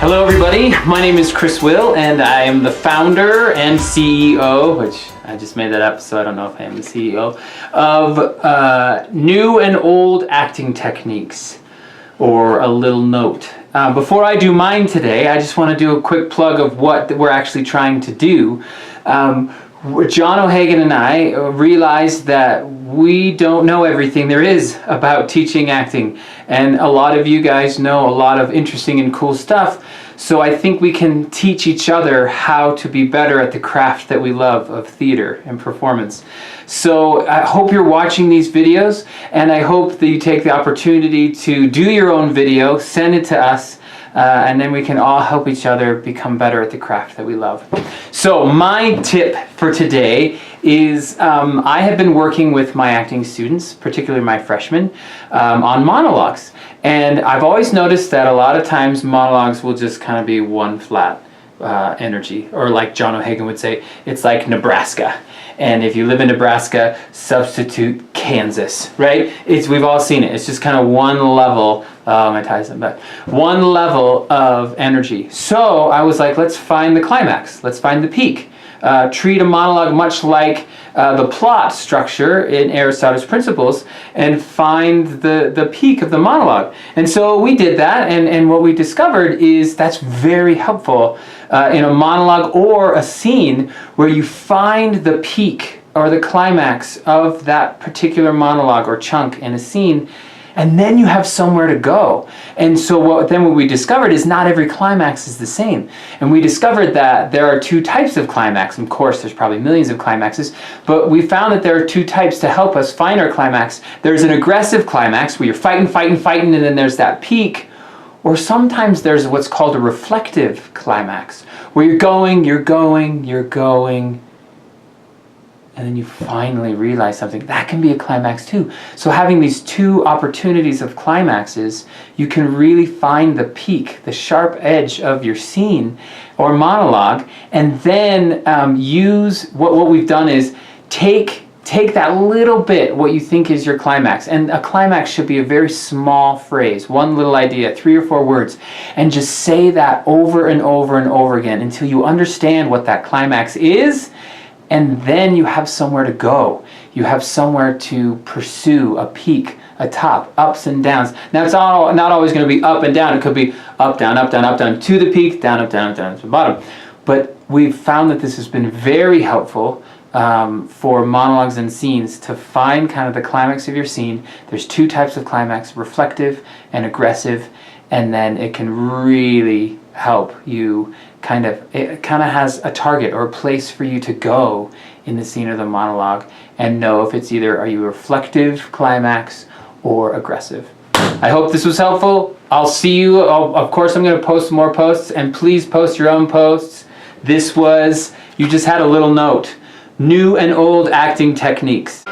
Hello everybody, my name is Chris Will and I am the founder and CEO, which I just made that up so I don't know if I am the CEO, of New and Old Acting Techniques, or a little note. Before I do mine today, I just want to do a quick plug of what we're actually trying to do. John O'Hagan and I realized that we don't know everything there is about teaching acting, and a lot of you guys know a lot of interesting and cool stuff, so I think we can teach each other how to be better at the craft that we love of theater and performance. So I hope you're watching these videos, and I hope that you take the opportunity to do your own video, send it to us, and then we can all help each other become better at the craft that we love. So my tip for today is I have been working with my acting students, particularly my freshmen, on monologues. And I've always noticed that a lot of times monologues will just kind of be one flat energy, or like John O'Hagan would say, it's like Nebraska. And if you live in Nebraska, substitute Kansas, right? We've all seen it. It's just kind of one level, my ties them back, one level of energy. So I was like, let's find the climax. Let's find the peak. Treat a monologue much like the plot structure in Aristotle's Principles, and find the peak of the monologue. And so we did that, and what we discovered is that's very helpful in a monologue or a scene where you find the peak or the climax of that particular monologue or chunk in a scene, and then you have somewhere to go. And so what we discovered is not every climax is the same. And we discovered that there are two types of climax. Of course, there's probably millions of climaxes, but we found that there are two types to help us find our climax. There's an aggressive climax where you're fighting, and then there's that peak. Or sometimes there's what's called a reflective climax, where you're going, and then you finally realize something. That can be a climax too. So having these two opportunities of climaxes, you can really find the peak, the sharp edge of your scene or monologue, and then use what we've done is take that little bit, what you think is your climax, and a climax should be a very small phrase, one little idea, 3 or 4 words, and just say that over and over and over again until you understand what that climax is. And then you have somewhere to go. You have somewhere to pursue, a peak, a top, ups and downs. Now it's not always going to be up and down. It could be up, down, to the peak, down, down to the bottom. But we've found that this has been very helpful for monologues and scenes to find kind of the climax of your scene. There's two types of climax, reflective and aggressive, and then it can really help you it kind of has a target or a place for you to go in the scene or the monologue, and know if it's either are you reflective climax or aggressive. I hope this was helpful. I'll see you. Of course, I'm going to post more posts, and please post your own posts. You just had a little note. New and Old Acting Techniques.